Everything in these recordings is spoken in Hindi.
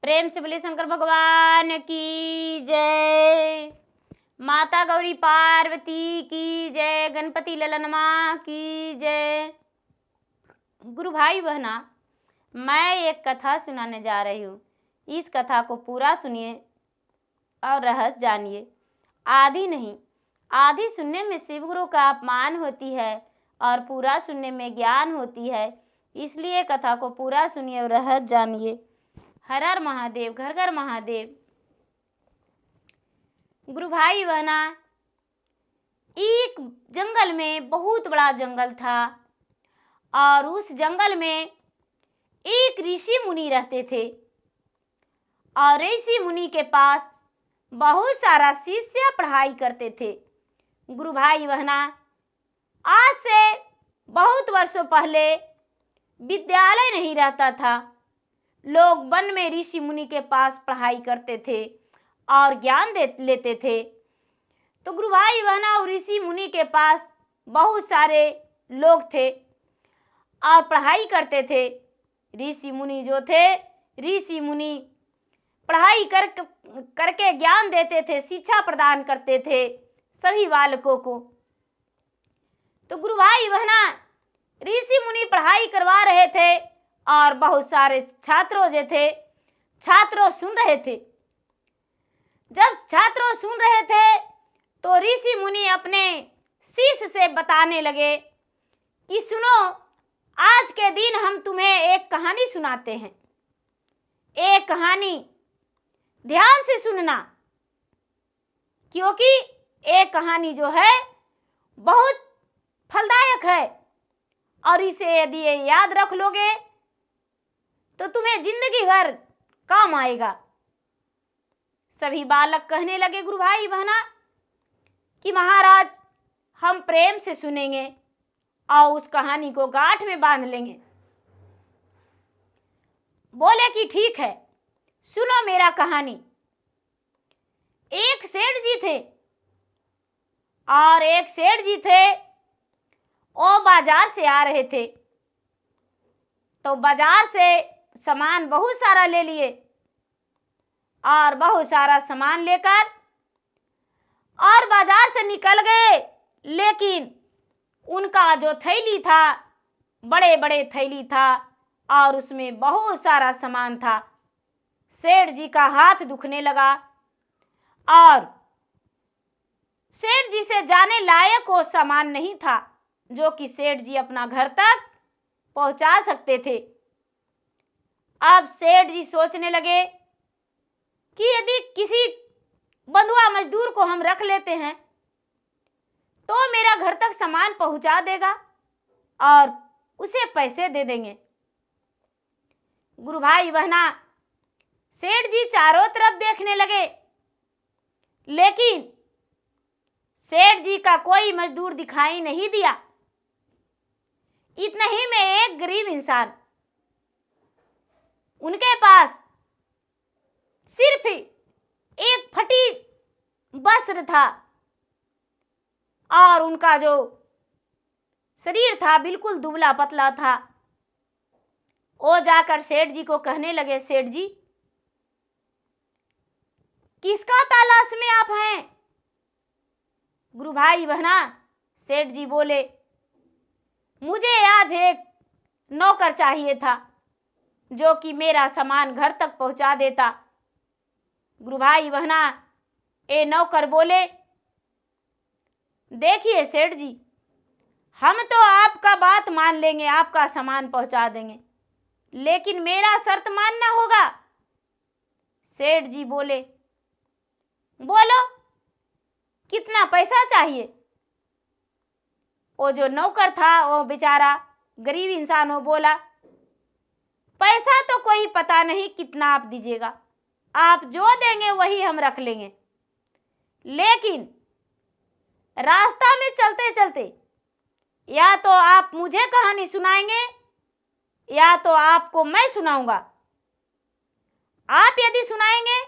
प्रेम से बोले शंकर भगवान की जय। माता गौरी पार्वती की जय। गणपति ललनमा की जय। गुरु भाई बहना, मैं एक कथा सुनाने जा रही हूँ। इस कथा को पूरा सुनिए और रहस्य जानिए। आधी नहीं, आधी सुनने में शिव गुरु का अपमान होती है और पूरा सुनने में ज्ञान होती है। इसलिए कथा को पूरा सुनिए और रहस्य जानिए। हर हर महादेव, घर घर महादेव। गुरु भाई बहना, एक जंगल में, बहुत बड़ा जंगल था और उस जंगल में एक ऋषि मुनि रहते थे और ऋषि मुनि के पास बहुत सारा शिष्य पढ़ाई करते थे। गुरु भाई बहना, आज से बहुत वर्षों पहले विद्यालय नहीं रहता था। लोग वन में ऋषि मुनि के पास पढ़ाई करते थे और ज्ञान लेते थे। तो गुरु भाई बहना, ऋषि मुनि के पास बहुत सारे लोग थे और पढ़ाई करते थे। ऋषि मुनि जो थे, ऋषि मुनि पढ़ाई करके ज्ञान देते थे, शिक्षा प्रदान करते थे सभी बालकों को। तो गुरु भाई बहना, ऋषि मुनि पढ़ाई करवा रहे थे और बहुत सारे छात्रों जो थे, छात्रों सुन रहे थे। जब छात्रों सुन रहे थे तो ऋषि मुनि अपने शिष्य से बताने लगे कि सुनो, आज के दिन हम तुम्हें एक कहानी सुनाते हैं। एक कहानी ध्यान से सुनना, क्योंकि एक कहानी जो है बहुत फलदायक है और इसे यदि याद रख लोगे तो तुम्हें जिंदगी भर काम आएगा। सभी बालक कहने लगे गुरु भाई बहना कि महाराज, हम प्रेम से सुनेंगे और उस कहानी को गांठ में बांध लेंगे। बोले कि ठीक है, सुनो मेरा कहानी। एक सेठ जी थे और एक सेठ जी थे, वो बाजार से आ रहे थे। तो बाजार से सामान बहुत सारा ले लिए और बहुत सारा सामान लेकर और बाजार से निकल गए। लेकिन उनका जो थैली था, बड़े बड़े थैली था और उसमें बहुत सारा सामान था। सेठ जी का हाथ दुखने लगा और सेठ जी से जाने लायक वो सामान नहीं था जो कि सेठ जी अपना घर तक पहुंचा सकते थे। अब सेठ जी सोचने लगे कि यदि किसी बंधुआ मजदूर को हम रख लेते हैं तो मेरा घर तक सामान पहुंचा देगा और उसे पैसे दे देंगे। गुरु भाई बहना, सेठ जी चारों तरफ देखने लगे, लेकिन सेठ जी का कोई मजदूर दिखाई नहीं दिया। इतना ही में एक गरीब इंसान, उनके पास सिर्फ एक फटी वस्त्र था और उनका जो शरीर था बिल्कुल दुबला पतला था। वो जाकर सेठ जी को कहने लगे, सेठ जी, किसका तलाश में आप हैं? गुरु भाई बहना, सेठ जी बोले, मुझे आज एक नौकर चाहिए था जो कि मेरा सामान घर तक पहुंचा देता। गुरु भाई बहना, ए नौकर बोले, देखिए सेठ जी, हम तो आपका बात मान लेंगे, आपका सामान पहुंचा देंगे, लेकिन मेरा शर्त मानना होगा। सेठ जी बोले, बोलो कितना पैसा चाहिए? वो जो नौकर था, वो बेचारा गरीब इंसान, वो बोला, पैसा तो कोई पता नहीं कितना आप दीजिएगा, आप जो देंगे वही हम रख लेंगे, लेकिन रास्ता में चलते चलते या तो आप मुझे कहानी सुनाएंगे या तो आपको मैं सुनाऊंगा। आप यदि सुनाएंगे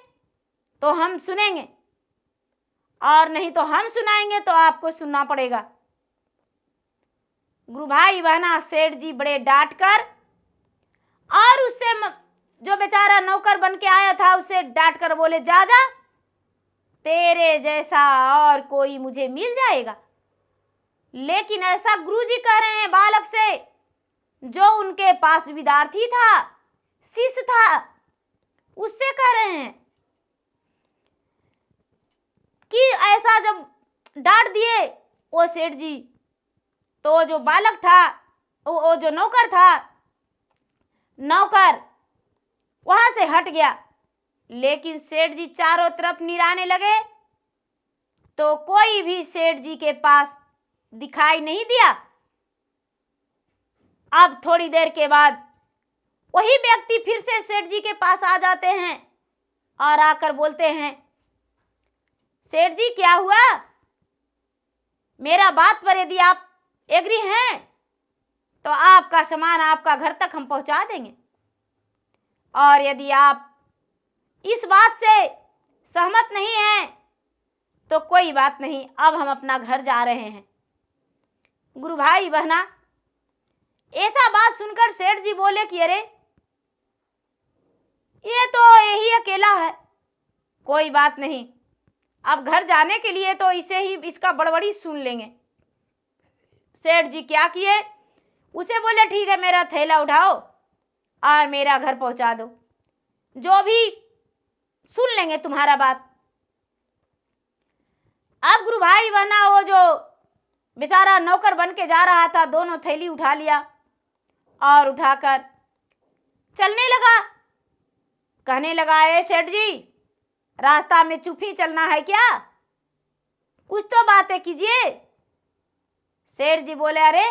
तो हम सुनेंगे और नहीं तो हम सुनाएंगे तो आपको सुनना पड़ेगा। गुरु भाई बहना, सेठ जी बड़े डांट कर और उससे जो बेचारा नौकर बन के आया था उसे डांट कर बोले, जा जा, तेरे जैसा और कोई मुझे मिल जाएगा। लेकिन ऐसा गुरुजी कह रहे हैं बालक से, जो उनके पास विद्यार्थी था, शिष्य था, उससे कह रहे हैं कि ऐसा जब डांट दिए वो सेठ जी, तो जो बालक था, वो जो नौकर था, नौकर वहां से हट गया। लेकिन सेठ जी चारों तरफ निराने लगे तो कोई भी सेठ जी के पास दिखाई नहीं दिया। अब थोड़ी देर के बाद वही व्यक्ति फिर से सेठ जी के पास आ जाते हैं और आकर बोलते हैं, सेठ जी क्या हुआ, मेरा बात पर यदि आप एग्री हैं तो आपका सामान आपका घर तक हम पहुंचा देंगे, और यदि आप इस बात से सहमत नहीं हैं तो कोई बात नहीं, अब हम अपना घर जा रहे हैं। गुरु भाई बहना, ऐसा बात सुनकर सेठ जी बोले कि अरे ये तो यही अकेला है, कोई बात नहीं, अब घर जाने के लिए तो इसे ही इसका बड़बड़ी सुन लेंगे। सेठ जी क्या किए, उसे बोले ठीक है, मेरा थैला उठाओ और मेरा घर पहुंचा दो, जो भी सुन लेंगे तुम्हारा बात। अब गुरु भाई बहना, वो जो बेचारा नौकर बन के जा रहा था, दोनों थैली उठा लिया और उठाकर चलने लगा। कहने लगा, ए सेठ जी, रास्ता में चुप ही चलना है क्या, कुछ तो बातें कीजिए। सेठ जी बोले, अरे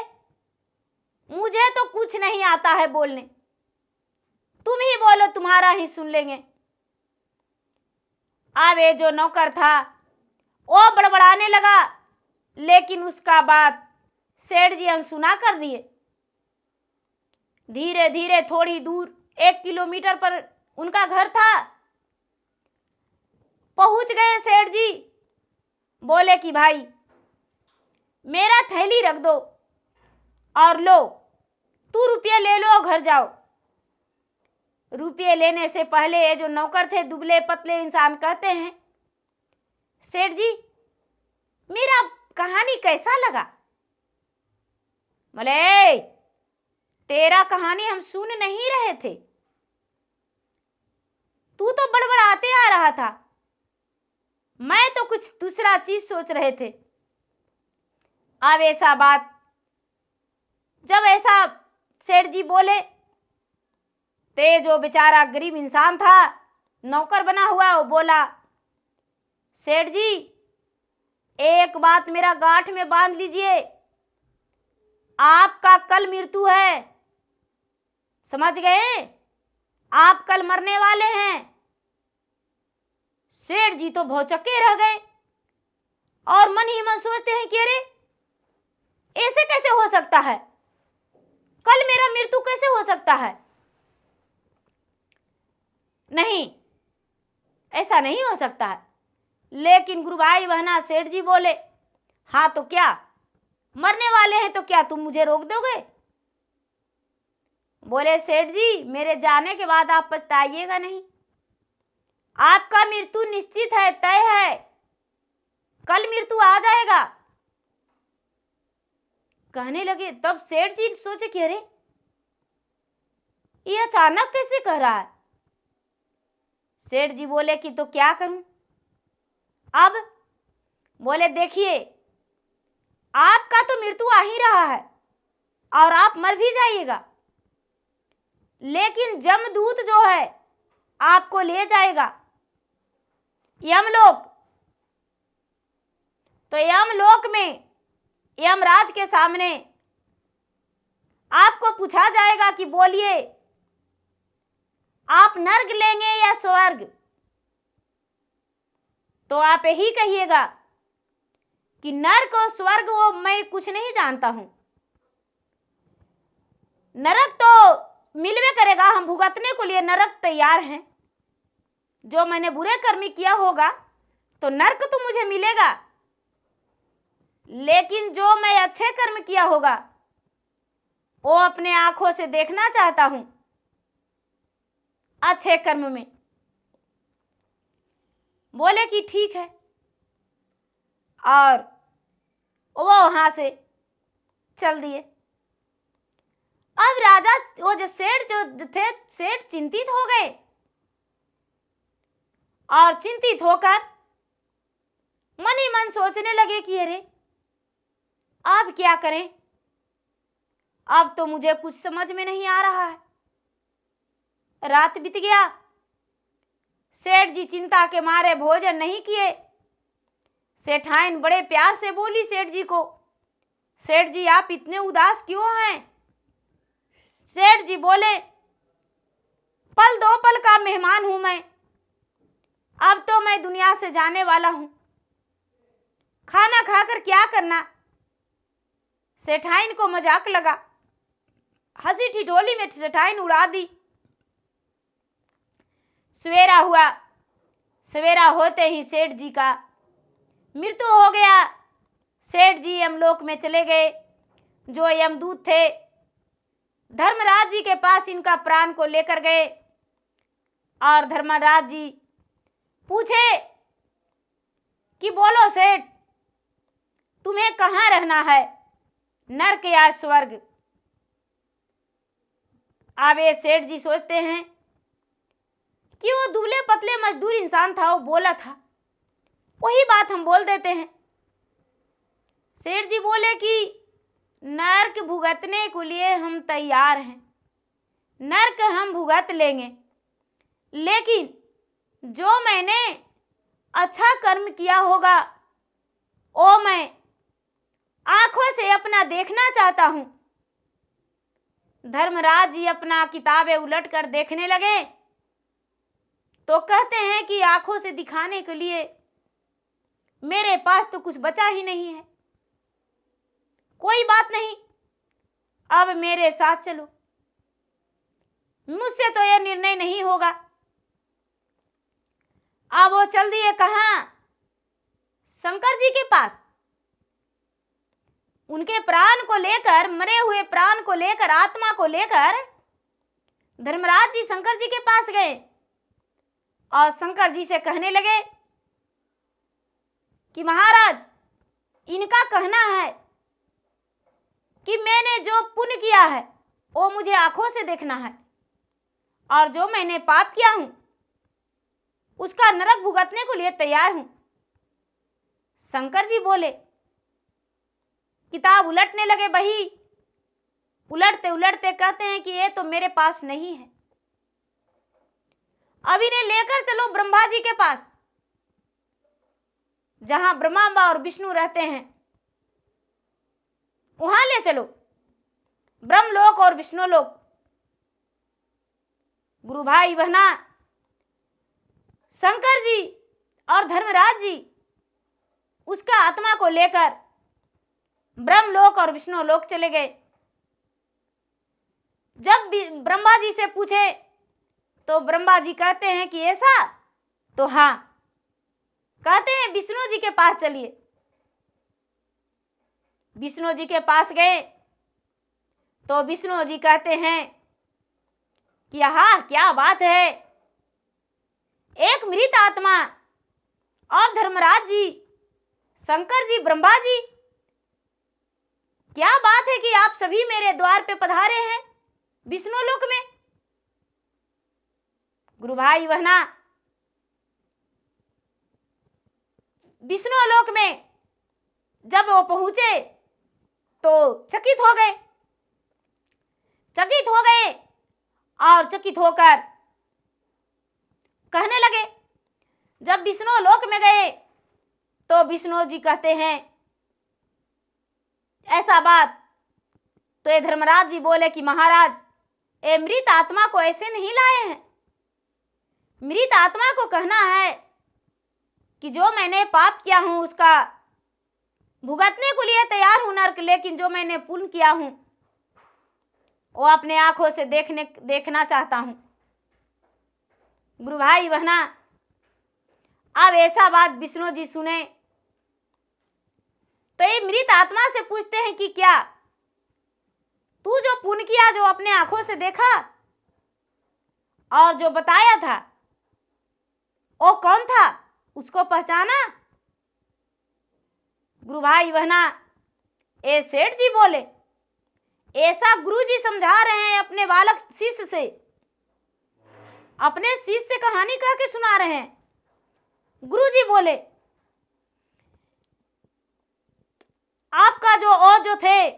मुझे तो कुछ नहीं आता है बोलने, तुम ही बोलो, तुम्हारा ही सुन लेंगे। अब ये जो नौकर था वो बड़बड़ाने लगा, लेकिन उसका बात सेठ जी अनसुना कर दिए। धीरे धीरे थोड़ी दूर 1 किलोमीटर पर उनका घर था, पहुंच गए। सेठ जी बोले कि भाई मेरा थैली रख दो और लो, तू रुपये ले लो, घर जाओ। रुपये लेने से पहले ये जो नौकर थे, दुबले पतले इंसान, कहते हैं, सेठ जी मेरा कहानी कैसा लगा। बोले, तेरा कहानी हम सुन नहीं रहे थे, तू तो बड़बड़ाते आ रहा था, मैं तो कुछ दूसरा चीज सोच रहे थे। अब ऐसा बात जब ऐसा सेठ जी बोले, ते जो बेचारा गरीब इंसान था, नौकर बना हुआ, वो बोला, सेठ जी एक बात मेरा गांठ में बांध लीजिए, आपका कल मृत्यु है, समझ गए, आप कल मरने वाले हैं। सेठ जी तो भौचक्के रह गए और मन ही मन सोचते हैं कि अरे ऐसे कैसे हो सकता है, कल मेरा मृत्यु कैसे हो सकता है, नहीं, ऐसा नहीं हो सकता है। लेकिन गुरु भाई बहना, सेठ जी बोले, हाँ तो क्या, मरने वाले हैं तो क्या तुम मुझे रोक दोगे। बोले, सेठ जी मेरे जाने के बाद आप पछताइएगा नहीं, आपका मृत्यु निश्चित है, तय है, कल मृत्यु आ जाएगा। कहने लगे, तब सेठ जी सोचे कि अरे ये अचानक कैसे कह रहा है। सेठ जी बोले कि तो क्या करूं। अब बोले, देखिए आपका तो मृत्यु आ ही रहा है और आप मर भी जाइएगा, लेकिन जमदूत जो है आपको ले जाएगा यमलोक। तो यमलोक में यमराज के सामने आपको पूछा जाएगा कि बोलिए आप नर्क लेंगे या स्वर्ग। तो आप यही कहिएगा कि नर्क और स्वर्ग वो मैं कुछ नहीं जानता हूं, नरक तो मिलवे करेगा, हम भुगतने को लिए नरक तैयार हैं, जो मैंने बुरे कर्म किया होगा तो नर्क तो मुझे मिलेगा, लेकिन जो मैं अच्छे कर्म किया होगा वो अपने आंखों से देखना चाहता हूं। अच्छे कर्म में। बोले कि ठीक है, और वो वहां से चल दिए। अब राजा, वो जो सेठ जो थे, सेठ चिंतित हो गए और चिंतित होकर मन ही मन सोचने लगे कि अरे अब क्या करें, अब तो मुझे कुछ समझ में नहीं आ रहा है। रात बीत गया, सेठ जी चिंता के मारे भोजन नहीं किए। सेठाइन बड़े प्यार से बोली सेठ जी को, सेठ जी आप इतने उदास क्यों हैं? सेठ जी बोले, पल दो पल का मेहमान हूं मैं, अब तो मैं दुनिया से जाने वाला हूं, खाना खाकर क्या करना। सेठाइन को मजाक लगा, हंसी ठिठोली में सेठाइन उड़ा दी। सवेरा हुआ, सवेरा होते ही सेठ जी का मृत्यु हो गया। सेठ जी यमलोक में चले गए। जो यमदूत थे धर्मराज जी के पास इनका प्राण को लेकर गए और धर्मराज जी पूछे कि बोलो सेठ, तुम्हें कहाँ रहना है, नरक या स्वर्ग? अब ये सेठ जी सोचते हैं कि वो दुबले पतले मजदूर इंसान था, वो बोला था, वही बात हम बोल देते हैं। सेठ जी बोले कि नरक भुगतने के लिए हम तैयार हैं, नरक हम भुगत लेंगे, लेकिन जो मैंने अच्छा कर्म किया होगा वो मैं आंखों से अपना देखना चाहता हूं। धर्मराज जी अपना किताबें उलट कर देखने लगे तो कहते हैं कि आंखों से दिखाने के लिए मेरे पास तो कुछ बचा ही नहीं है। कोई बात नहीं, अब मेरे साथ चलो, मुझसे तो यह निर्णय नहीं होगा। अब वो चल दिए कहाँ? शंकर जी के पास। उनके प्राण को लेकर, मरे हुए प्राण को लेकर, आत्मा को लेकर धर्मराज जी शंकर जी के पास गए और शंकर जी से कहने लगे कि महाराज, इनका कहना है कि मैंने जो पुण्य किया है वो मुझे आंखों से देखना है, और जो मैंने पाप किया हूं उसका नरक भुगतने को लिए तैयार हूं। शंकर जी बोले, किताब उलटने लगे, बही उलटते उलटते कहते हैं कि ये तो मेरे पास नहीं है, अब इन्हें लेकर चलो ब्रह्मा जी के पास, जहां ब्रह्मा और विष्णु रहते हैं, वहां ले चलो, ब्रह्मलोक और विष्णुलोक। गुरु भाई बहना, शंकर जी और धर्मराज जी उसका आत्मा को लेकर ब्रह्मलोक और विष्णुलोक चले गए। जब ब्रह्मा जी से पूछे तो ब्रह्मा जी कहते हैं कि ऐसा, तो हाँ, कहते हैं विष्णु जी के पास चलिए। विष्णु जी के पास गए तो विष्णु जी कहते हैं कि हाँ, क्या बात है, एक मृत आत्मा और धर्मराज जी, शंकर जी, ब्रह्मा जी, क्या बात है कि आप सभी मेरे द्वार पे पधारे हैं विष्णुलोक में। गुरु भाई बहना, विष्णुलोक में जब वो पहुंचे तो चकित हो गए, चकित हो गए और चकित होकर कहने लगे। जब विष्णु लोक में गए तो विष्णु जी कहते हैं ऐसा बात, तो ये धर्मराज जी बोले कि महाराज, ये मृत आत्मा को ऐसे नहीं लाए हैं, मृत आत्मा को कहना है कि जो मैंने पाप किया हूं उसका भुगतने को लिए तैयार हूं नरक, लेकिन जो मैंने पुण्य किया हूं वो अपने आंखों से देखना चाहता हूं। गुरु भाई बहना, अब ऐसा बात विष्णु जी सुने तो ये मृत आत्मा से पूछते हैं कि क्या तू जो पुण्य किया, जो अपने आंखों से देखा, और जो बताया था वो कौन था, उसको पहचाना? गुरु भाई बहना, ए सेठ जी बोले, ऐसा गुरु जी समझा रहे हैं अपने बालक शिष्य से, अपने शिष्य से कहानी कह के सुना रहे हैं। गुरु जी बोले, आपका जो थे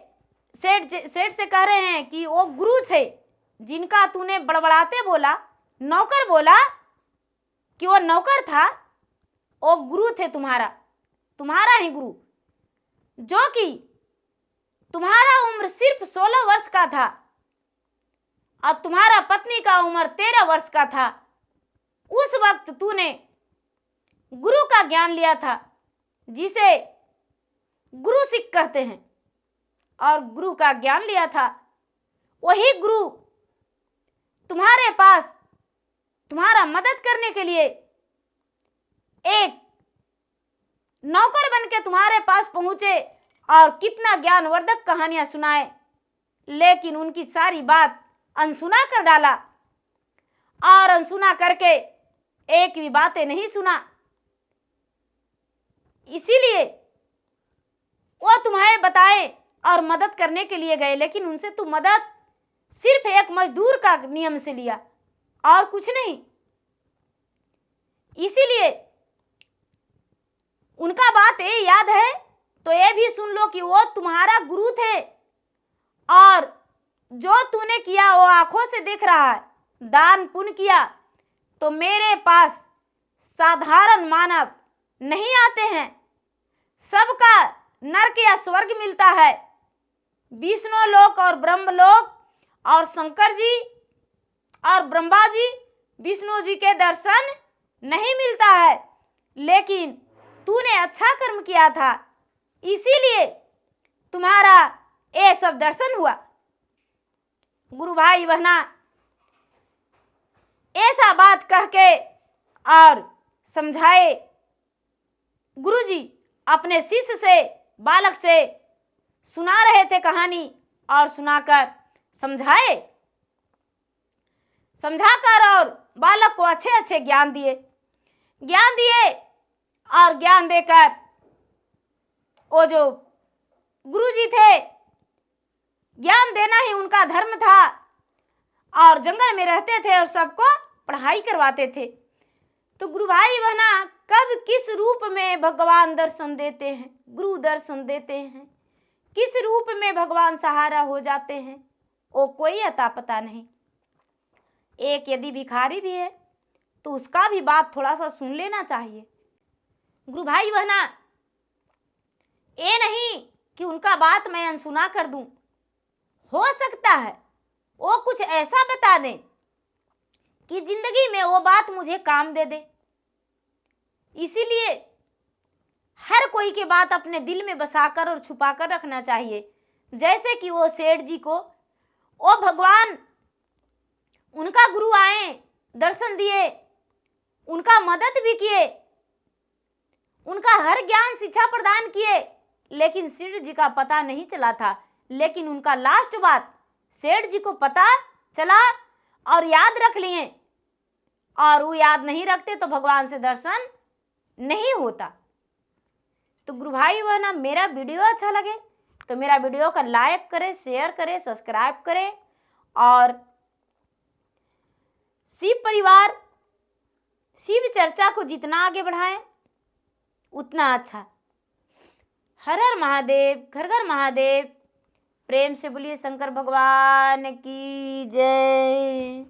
सेठ से कह रहे हैं कि वो गुरु थे जिनका तूने बड़बड़ाते बोला, नौकर बोला कि वो नौकर था, वो गुरु थे तुम्हारा ही गुरु, जो कि तुम्हारा उम्र सिर्फ 16 वर्ष का था और तुम्हारा पत्नी का उम्र 13 वर्ष का था। उस वक्त तूने गुरु का ज्ञान लिया था, जिसे गुरु सिख कहते हैं, और गुरु का ज्ञान लिया था। वही गुरु तुम्हारे पास तुम्हारा मदद करने के लिए एक नौकर बन के तुम्हारे पास पहुंचे और कितना ज्ञानवर्धक कहानियां सुनाए, लेकिन उनकी सारी बात अनसुना कर डाला और अनसुना करके एक भी बातें नहीं सुना। इसीलिए वो तुम्हें बताए और मदद करने के लिए गए, लेकिन उनसे तू मदद सिर्फ एक मजदूर का नियम से लिया और कुछ नहीं। इसीलिए उनका बात ये याद है तो ये भी सुन लो कि वो तुम्हारा गुरु थे और जो तूने किया वो आंखों से देख रहा है। दान पुण्य किया तो मेरे पास साधारण मानव नहीं आते हैं, सबका नरक या स्वर्ग मिलता है। विष्णु लोक और ब्रह्म लोक और शंकर जी और ब्रह्मा जी, विष्णु जी के दर्शन नहीं मिलता है, लेकिन तूने अच्छा कर्म किया था, इसीलिए तुम्हारा ये सब दर्शन हुआ। गुरु भाई बहना, ऐसा बात कह के और समझाए गुरुजी अपने शिष्य से, बालक से सुना रहे थे कहानी और सुनाकर समझाकर और बालक को अच्छे अच्छे ज्ञान दिए और ज्ञान देकर वो जो गुरुजी थे, ज्ञान देना ही उनका धर्म था और जंगल में रहते थे और सबको पढ़ाई करवाते थे। तो गुरु भाई बहना, कब किस रूप में भगवान दर्शन देते हैं, गुरु दर्शन देते हैं, किस रूप में भगवान सहारा हो जाते हैं, वो कोई अता पता नहीं। एक यदि भिखारी भी है तो उसका भी बात थोड़ा सा सुन लेना चाहिए। गुरु भाई बहना, ये नहीं कि उनका बात मैं अनसुना कर दूं, हो सकता है वो कुछ ऐसा बता दें कि जिंदगी में वो बात मुझे काम दे दे। इसीलिए हर कोई की बात अपने दिल में बसाकर और छुपाकर रखना चाहिए। जैसे कि वो सेठ जी को वो भगवान, उनका गुरु आए, दर्शन दिए, उनका मदद भी किए, उनका हर ज्ञान शिक्षा प्रदान किए, लेकिन सेठ जी का पता नहीं चला था। लेकिन उनका लास्ट बात सेठ जी को पता चला और याद रख लिए, और वो याद नहीं रखते तो भगवान से दर्शन नहीं होता। तो गुरु भाई बहना, मेरा वीडियो अच्छा लगे तो मेरा वीडियो का लाइक करें, शेयर करें, सब्सक्राइब करें और शिव परिवार, शिव चर्चा को जितना आगे बढ़ाएं उतना अच्छा। हर हर महादेव, घर घर महादेव। प्रेम से बोलिए शंकर भगवान की जय।